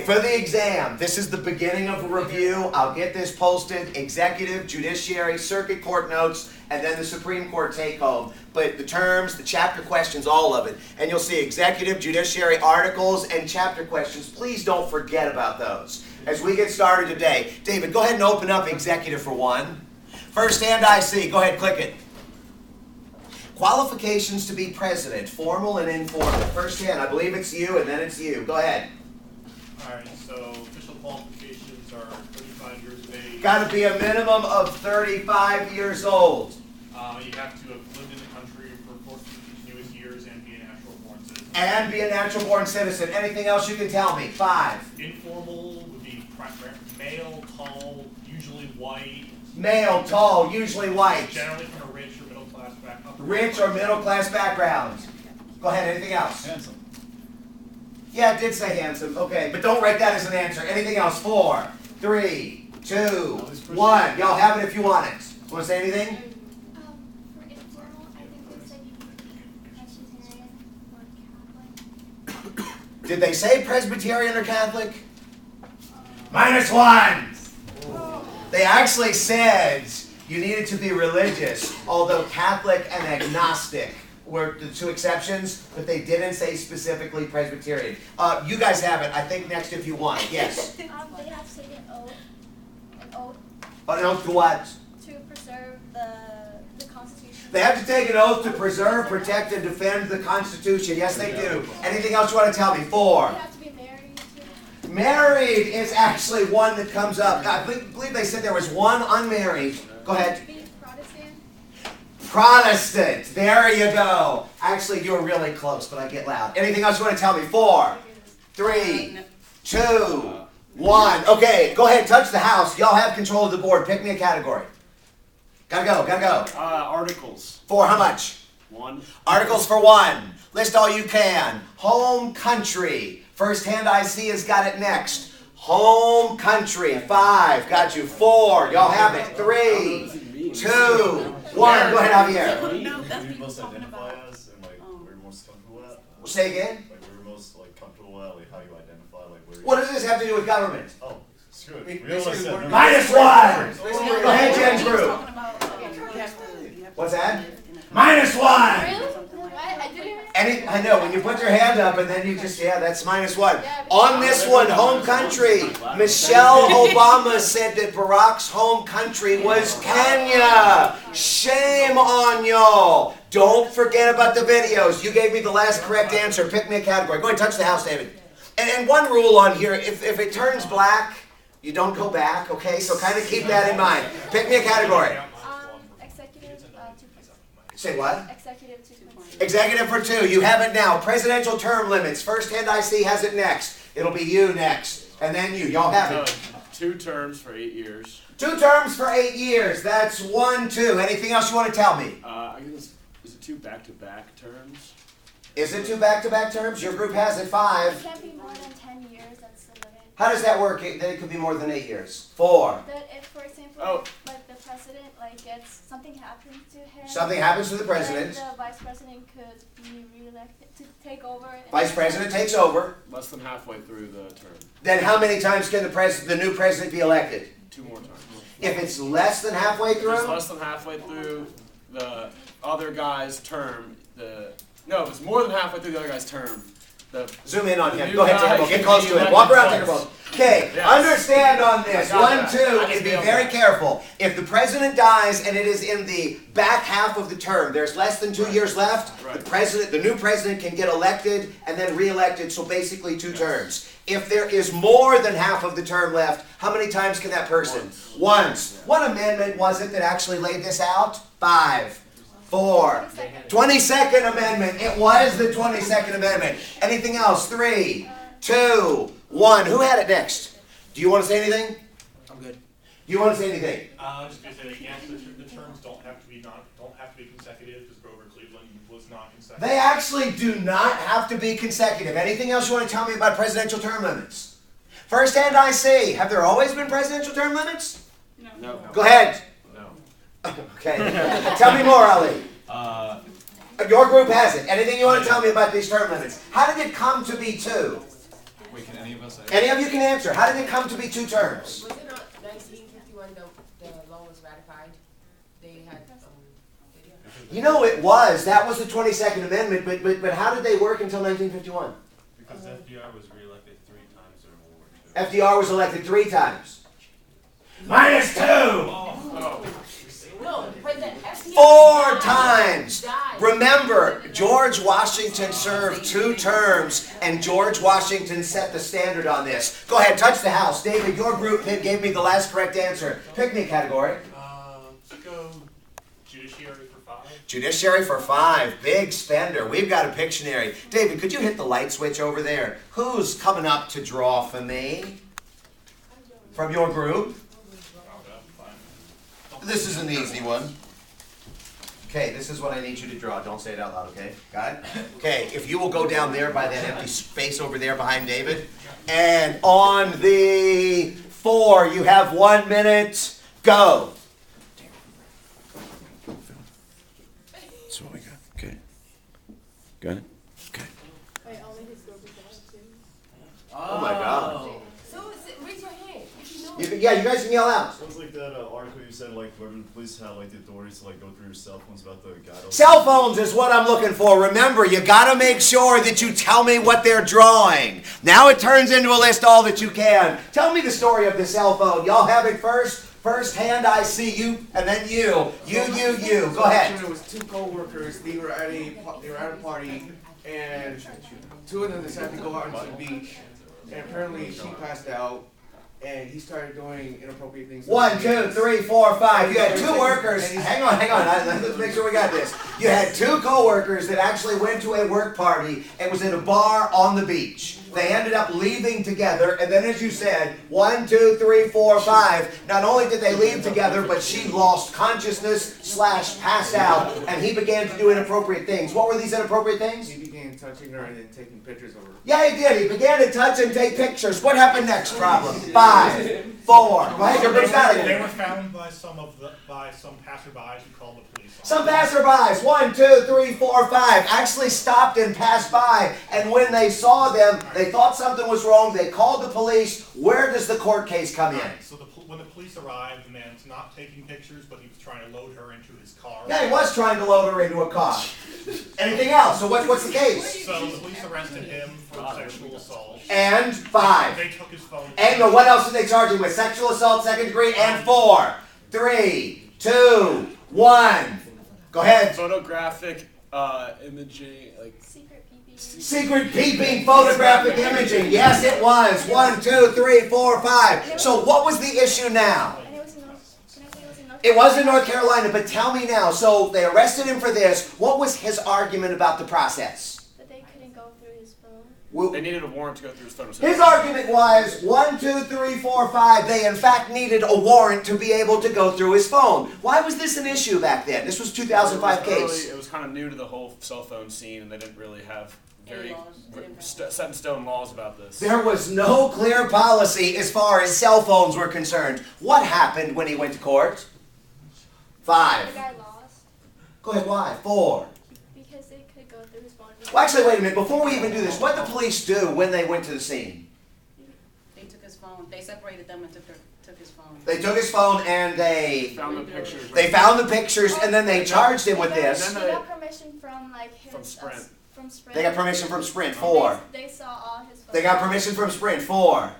for the exam, this is the beginning of a review. I'll get this posted, executive, judiciary, circuit court notes, and then the Supreme Court take-home. But the terms, the chapter questions, all of it. And you'll see executive, judiciary, articles, and chapter questions. Please don't forget about those as we get started today. David, go ahead and open up executive for one. First hand I see. Go ahead, click it. Qualifications to be president, formal and informal. First hand, I believe it's you, and then it's you. Go ahead. All right, so official qualifications are 35 years of age. Got to be a minimum of 35 years old. You have to have lived in the country for 14 continuous years and be a natural born citizen. And be a natural born citizen. Anything else you can tell me? 5. Informal would be male, tall, usually white. Male, tall, usually white. Generally from a rich or middle class background. Rich or middle class background. Go ahead, anything else? Handsome. Yeah, it did say handsome. Okay, but don't write that as an answer. Anything else? 4, 3, 2, 1. Y'all have it if you want it. Want to say anything? For informal, I think they said you could be Presbyterian or Catholic. Did they say Presbyterian or Catholic? -1. They actually said you needed to be religious, although Catholic and agnostic were the 2 exceptions, but they didn't say specifically Presbyterian. You guys have it. I think next if you want. Yes. They have to take an oath. An oath An oath to what? to preserve the Constitution. They have to take an oath to preserve, protect, and defend the Constitution. Yes, they do. Anything else you want to tell me? 4. They have to be married too. Married is actually one that comes up. I believe they said there was one unmarried. Go ahead. Be Protestant. Protestant. There you go. Actually, you're really close, but I get loud. Anything else you want to tell me? 4, 3, 2, 1. Okay, go ahead. Touch the house. Y'all have control of the board. Pick me a category. Gotta go. Gotta go. Articles. 4. How much? 1. Articles for 1. List all you can. Home country. First hand I see has got it next. Home country. 5. Got you. 4. Y'all have it. 3, 2, 1. Go ahead, Javier. No, that's what most identify as, and like we're most comfortable at. Say again. Like we're most like comfortable at, like how you identify, like where. What does this have to do with government? Oh, screw it. We almost said no. -1. Go ahead, Jen's group. What's that? -1. Really? What? I didn't. I know, when you put your hand up and then you just, yeah, that's -1. On this one, home country, Michelle Obama said that Barack's home country was Kenya. Shame on y'all. Don't forget about the videos. You gave me the last correct answer. Pick me a category. Go ahead, touch the house, David. And one rule on here, if it turns black, you don't go back, okay? So kind of keep that in mind. Pick me a category. Executive 2. Say what? Executive 2. Executive for 2. You have it now. Presidential term limits. First hand I see has it next. It'll be you next. And then you. Y'all have it. 2 terms for 8 years. 2 terms for 8 years. That's 1, 2. Anything else you want to tell me? I guess, is it 2 back-to-back terms? Is it 2 back-to-back terms? Your group has it 5. It can't be more than 10 years. That's the limit. How does that work? That it could be more than 8 years. 4. That if, for example, like the president, like gets something happens to him. Something happens to the president. Then the vice president could be re-elected to take over. Vice president takes over. Less than halfway through the term. Then how many times can the new president be elected? 2 more times. If it's less than halfway If it's through? less than halfway through the other guy's term, no, if it's more than halfway through the other guy's term, Zoom in on him. new Go ahead, guy Timbo. Get can close be to it. elected Walk around, twice. Timbo. Okay, Yes. understand on this. I got 1, that. 2, I and just be nailed very that. careful. If the president dies and it is in the back half of the term, there's less than 2 years left, Right. the new president can get elected and then re-elected, so basically 2 terms. If there is more than half of the term left, how many times can that person? Once. What amendment was it that actually laid this out? 5, 4. 22nd Amendment. It was the 22nd Amendment. Anything else? 3, 2, 1. Who had it next? Do you want to say anything? I'm good. Do you want to say anything? Just gonna say that yes, the terms don't have to be consecutive because Grover Cleveland was not consecutive. They actually do not have to be consecutive. Anything else you want to tell me about presidential term limits? First hand I see. Have there always been presidential term limits? No. Go ahead. No. Okay. Tell me more, Ali. Your group has it. Anything you want to tell me about these term limits? How did it come to be 2? We can Any of us? Any of you can answer. How did it come to be 2 terms? Was it not 1951 the law was ratified? They had, You know it was. That was the 22nd Amendment, but how did they work until 1951? Because FDR was reelected 3 times during World War II. FDR was elected 3 times. -2! no, but the FDR 4 times! died. Remember, George Washington served 2 terms, and George Washington set the standard on this. Go ahead, touch the house. David, your group gave me the last correct answer. Pick me a category. Let's go judiciary for 5. Judiciary for 5. Big spender. We've got a Pictionary. David, could you hit the light switch over there? Who's coming up to draw for me? From your group? This is an easy one. Okay, this is what I need you to draw. Don't say it out loud, okay? Got it? Okay, if you will go down there by that empty space over there behind David. And on the 4, you have 1 minute. Go. That's what we got. Okay. Got it? Okay. Wait, only his group is there too. Oh my God. So raise your hand if you know. You guys can yell out. Sounds like that article you said, like, where the police have, like, the authority to, like, go through your cell phones about the guy. Cell phones is what I'm looking for. Remember, you gotta make sure that you tell me what they're drawing. Now it turns into a list all that you can. Tell me the story of the cell phone. Y'all have it first? First hand, I see you, and then you. You. Go ahead. It was 2 co-workers. They were at a party, and 2 of them decided to go out into the beach. And apparently, she passed out, and he started doing inappropriate things. 1, 2, 3, 4, 5. You had 2 workers. Hang on. Let's make sure we got this. You had 2 co-workers that actually went to a work party and was in a bar on the beach. They ended up leaving together, and then as you said, 1, 2, 3, 4, 5. Not only did they leave together, but she lost consciousness / passed out, and he began to do inappropriate things. What were these inappropriate things? He began touching her and then taking pictures of her. Yeah, he did. He began to touch and take pictures. What happened next? Problem. 5, 4. Go ahead, your group's got They it. were found by some passerbys who called the police. Some passerbys, 1, 2, 3, 4, 5, actually stopped and passed by, and when they saw them, they thought something was wrong. They called the police. Where does the court case come in? So when the police arrived, the man's not taking pictures, but he was trying to load her into his car. Yeah, he was trying to load her into a car. Anything else? So what's the case? So the police arrested him for sexual assault. And 5. They took his phone. And what else did they charge him with? Sexual assault, 2nd degree, and 4, 3, 2, 1. Go ahead. Photographic imaging, like Secret peeping photographic imaging. Yes, it was. 1, 2, 3, 4, 5. So what was the issue now? And it was in North, can I say it was in North It was in North Carolina, but tell me now. So they arrested him for this. What was his argument about the process? That they couldn't go through his phone. they needed a warrant to go through his photos. His argument was 1, 2, 3, 4, 5. They in fact needed a warrant to be able to go through his phone. Why was this an issue back then? This was 2005 case. It was kind of new to the whole cell phone scene, and they didn't really have very set in stone laws about this. There was no clear policy as far as cell phones were concerned. What happened when he went to court? 5. The guy lost Go ahead, why? 4. because they could go through his phone. Well, actually, wait a minute. Before we even do this, what did the police do when they went to the scene? They took his phone. They separated them and took his phone. They took his phone and they Found the pictures. they found the pictures and then they charged him with this. They got permission from like his, From Sprint. From Sprint. They got permission from Sprint. 4. They saw all his photos. They got permission from Sprint. 4,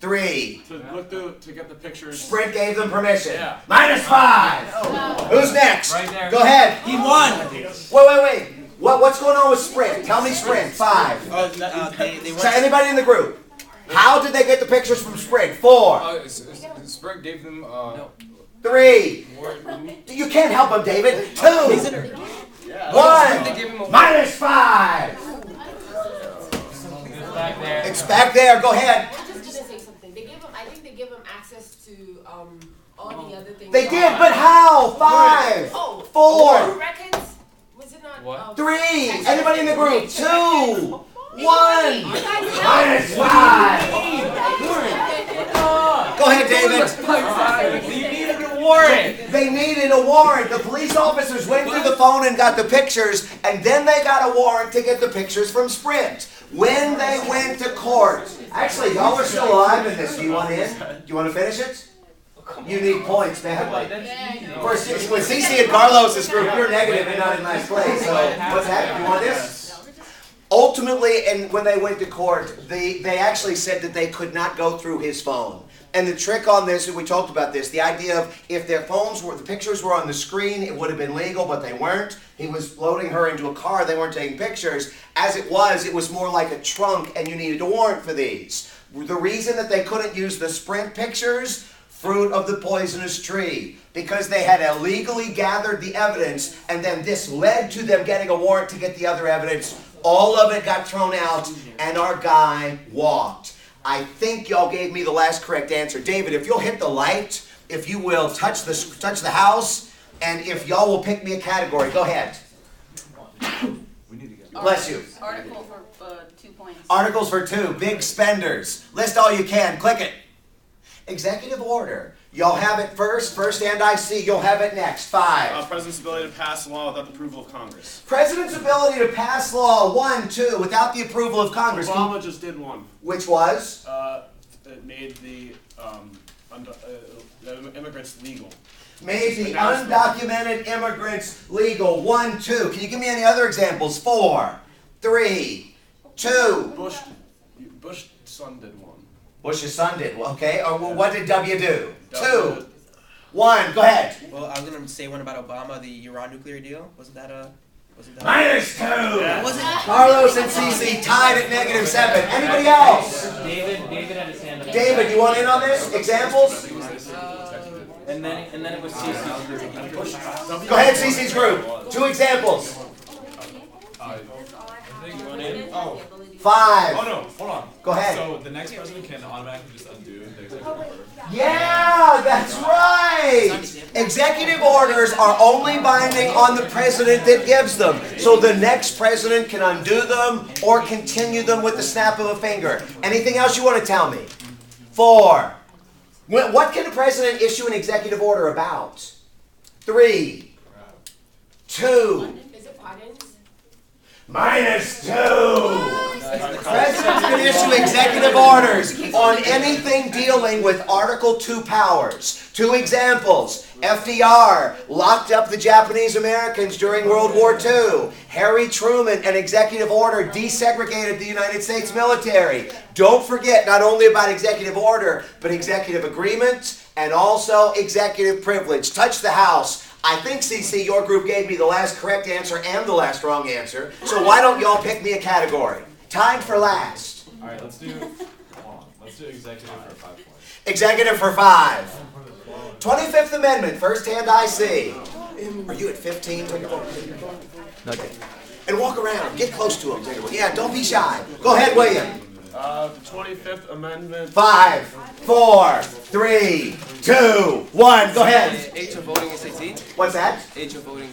3. To look through to get the pictures. Sprint gave them permission. Yeah. -5. Who's next? Right there. Go ahead. He won. Wait. What's going on with Sprint? Tell me Sprint. 5. They So anybody in the group? How did they get the pictures from Sprint? 4, Sprint gave them 3. You can't help him, David. 2, 1. -5. back there. It's back there. Go ahead. I'm just gonna say something. I think they give him access to all the other things. They did, but how? 5, 4, Records? Was it not? What? 3. Anybody in the group? 2, 1. -5. Go ahead, David. You needed a warrant. They needed a warrant. The police officers went through the phone and got the pictures, and then they got a warrant to get the pictures from Sprint. When they went to court, actually, y'all are still alive in this. Do you want in? Do you want to finish it? You need points badly. First, with CC and Carlos's group, you're negative and not in last place. So what's happening? You want this? Ultimately, and when they went to court, they actually said that they could not go through his phone. And the trick on this, and we talked about this, the idea of if their phones were, the pictures were on the screen, it would have been legal, but they weren't. He was loading her into a car, they weren't taking pictures. As it was more like a trunk, and you needed a warrant for these. The reason that they couldn't use the Sprint pictures, fruit of the poisonous tree, because they had illegally gathered the evidence, and then this led to them getting a warrant to get the other evidence. All of it got thrown out, and our guy walked. I think y'all gave me the last correct answer. David, if you'll hit the light, if you will touch the house, and if y'all will pick me a category, go ahead. Bless you. Article for 2 points. Articles for 2, big spenders. List all you can, click it. Executive order. Y'all have it first and I see. You'll have it next. 5. President's ability to pass law without the approval of Congress. President's ability to pass law, 1, 2, without the approval of Congress. Obama just did one. Which was? It made the immigrants legal. Made the undocumented immigrants legal. 1, 2. Can you give me any other examples? 4, 3, 2. Bush's son did one. Bush's son did. Okay. Or what did W do? 2, 1. Go ahead. Well, I was gonna say one about Obama, the Iran nuclear deal. Wasn't that? -2. Yeah. Was it? Carlos and Cece tied at -7. Anybody else? David had his hand up. David, you want in on this? Examples? And then it was CC's group. Go ahead, CC's group. 2 examples. 5. Oh no, hold on. Go ahead. So the next president can automatically just undo the executive order? Yeah, that's right. Executive orders are only binding on the president that gives them. So the next president can undo them or continue them with the snap of a finger. Anything else you want to tell me? 4. What can a president issue an executive order about? 3, 2. Is it pardons? -2. Presidents can issue executive orders on anything dealing with Article 2 powers. 2 examples. FDR locked up the Japanese Americans during World War II. Harry Truman, an executive order, desegregated the United States military. Don't forget not only about executive order, but executive agreement and also executive privilege. Touch the House. I think, CC, your group gave me the last correct answer and the last wrong answer. So why don't y'all pick me a category? Tied for last. All right, let's do executive for 5 points. Executive for 5. 25th Amendment, first hand I see. Are you at 15? Okay. And walk around. Get close to him. Yeah, don't be shy. Go ahead, William. The 25th Amendment. 5, 4, 3, 2, 1. Go ahead. Age of voting is 18. What's that? Age of voting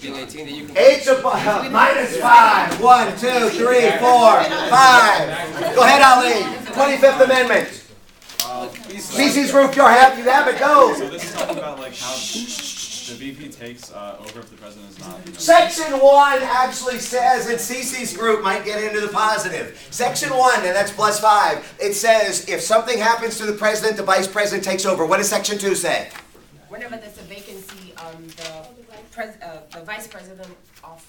being 18. That you can. Age of -5. 1, 2, 3, 4, 5. Go ahead, Ali. 25th Amendment. CC's group, you have it. Go. So this is talking about like how the VP takes over if the president is not. Section 1 actually says that CC's group might get into the positive. Section 1, and that's +5, it says if something happens to the president, the vice president takes over. What does Section 2 say? Whenever there's a vacancy, the vice president of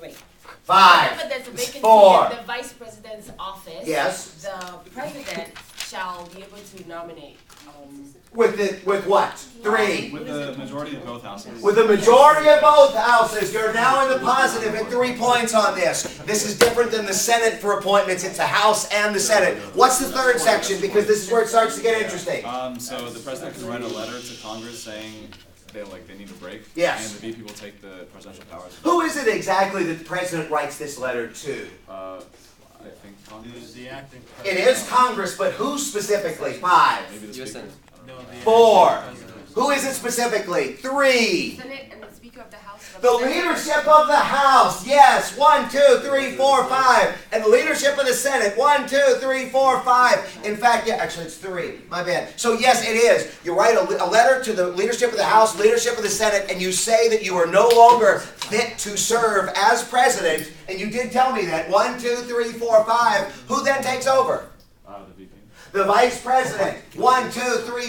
wait. 5, Whenever there's a vacancy 4. in the vice president's office, Yes. the president shall be able to nominate. With what? 3. With the majority of both houses. With the majority of both houses, you're now in the positive at 3 points on this. This is different than the Senate for appointments. It's the House and the Senate. What's the 3rd section? Because this is where it starts to get interesting. So the president can write a letter to Congress saying they need a break. Yes. And the VP will take the presidential powers. Who is it exactly that the president writes this letter to? I think Congress. The acting. It is Congress, but who specifically? 5. Maybe the Speaker. 4. Who is it specifically? 3. Senate and the Speaker of the House The leadership of the House, yes, 1, 2, 3, 4, 5. And the leadership of the Senate, 1, 2, 3, 4, 5. In fact, yeah, actually it's 3. My bad. So yes, it is. You write a letter to the leadership of the House, leadership of the Senate, and you say that you are no longer fit to serve as president. And you did tell me that. 1, 2, 3, 4, 5. Who then takes over? The VP. The vice president. 1, 2, 3,